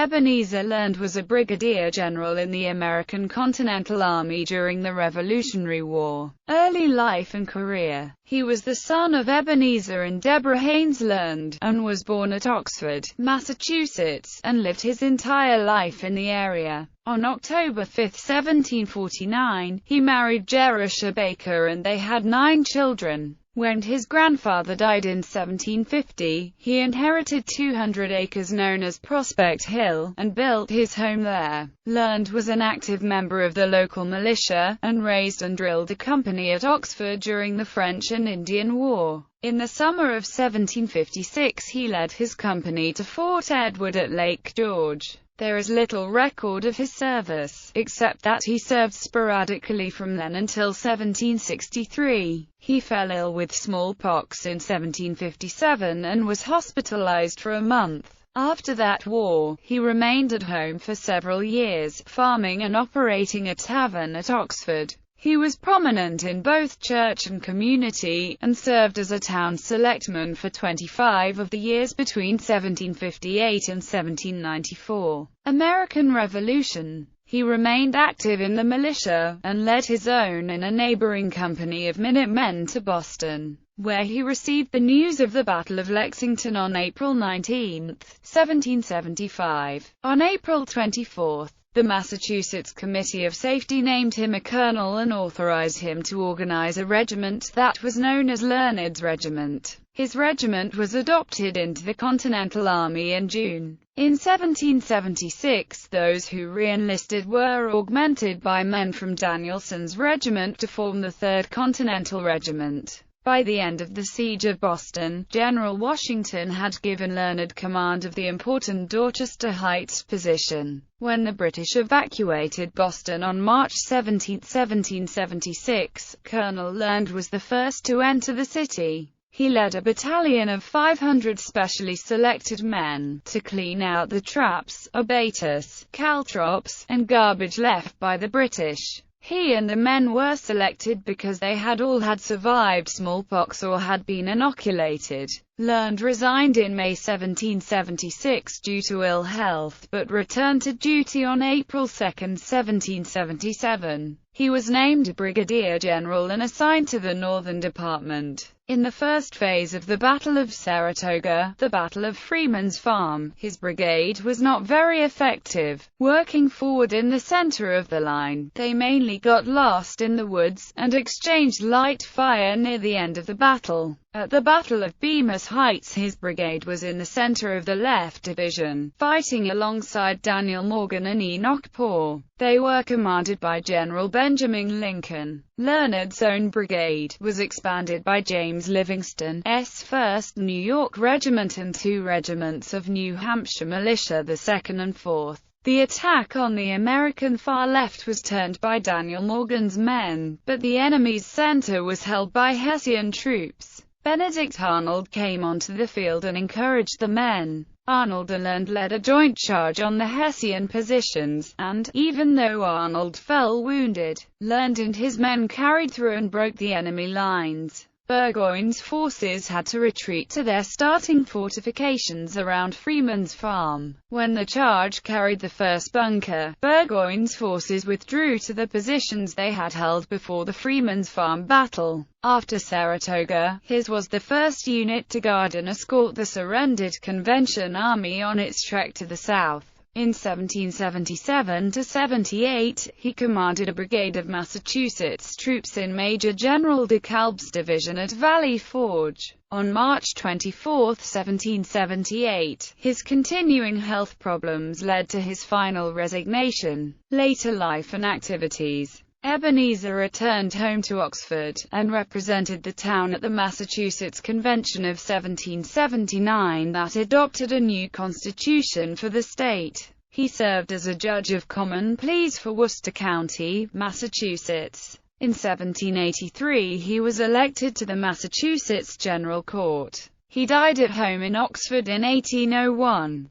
Ebenezer Learned was a brigadier general in the American Continental Army during the Revolutionary War. Early life and career. He was the son of Ebenezer and Deborah Haynes Learned, and was born at Oxford, Massachusetts, and lived his entire life in the area. On October 5, 1749, he married Jerusha Baker and they had 9 children. When his grandfather died in 1750, he inherited 200 acres known as Prospect Hill, and built his home there. Learned was an active member of the local militia, and raised and drilled a company at Oxford during the French and Indian War. In the summer of 1756 he led his company to Fort Edward at Lake George. There is little record of his service, except that he served sporadically from then until 1763. He fell ill with smallpox in 1757 and was hospitalized for a month. After that war, he remained at home for several years, farming and operating a tavern at Oxford. He was prominent in both church and community, and served as a town selectman for 25 of the years between 1758 and 1794. American Revolution. He remained active in the militia, and led his own and a neighboring company of Minutemen to Boston, where he received the news of the Battle of Lexington on April 19, 1775. On April 24, the Massachusetts Committee of Safety named him a colonel and authorized him to organize a regiment that was known as Learned's Regiment. His regiment was adopted into the Continental Army in June. In 1776, those who re-enlisted were augmented by men from Danielson's regiment to form the 3rd Continental Regiment. By the end of the Siege of Boston, General Washington had given Learned command of the important Dorchester Heights position. When the British evacuated Boston on March 17, 1776, Colonel Learned was the first to enter the city. He led a battalion of 500 specially selected men to clean out the traps, abatis, caltrops, and garbage left by the British. He and the men were selected because they had all survived smallpox or had been inoculated. Learned resigned in May 1776 due to ill health, but returned to duty on April 2, 1777. He was named brigadier general and assigned to the Northern Department. In the first phase of the Battle of Saratoga, the Battle of Freeman's Farm, his brigade was not very effective. Working forward in the center of the line, they mainly got lost in the woods, and exchanged light fire near the end of the battle. At the Battle of Bemis Heights, his brigade was in the center of the left division, fighting alongside Daniel Morgan and Enoch Poor. They were commanded by General Benjamin Lincoln. Learned's own brigade was expanded by James Livingston's 1st New York Regiment and 2 regiments of New Hampshire militia, the 2nd and 4th. The attack on the American far left was turned by Daniel Morgan's men, but the enemy's center was held by Hessian troops. Benedict Arnold came onto the field and encouraged the men. Arnold and Learned led a joint charge on the Hessian positions, and, even though Arnold fell wounded, Learned and his men carried through and broke the enemy lines. Burgoyne's forces had to retreat to their starting fortifications around Freeman's Farm. When the charge carried the first bunker, Burgoyne's forces withdrew to the positions they had held before the Freeman's Farm battle. After Saratoga, his was the first unit to guard and escort the surrendered Convention Army on its trek to the south. In 1777–78, he commanded a brigade of Massachusetts troops in Major General DeKalb's division at Valley Forge. On March 24, 1778, his continuing health problems led to his final resignation. Later life and activities. Ebenezer returned home to Oxford, and represented the town at the Massachusetts Convention of 1779 that adopted a new constitution for the state. He served as a judge of common pleas for Worcester County, Massachusetts. In 1783 he was elected to the Massachusetts General Court. He died at home in Oxford in 1801.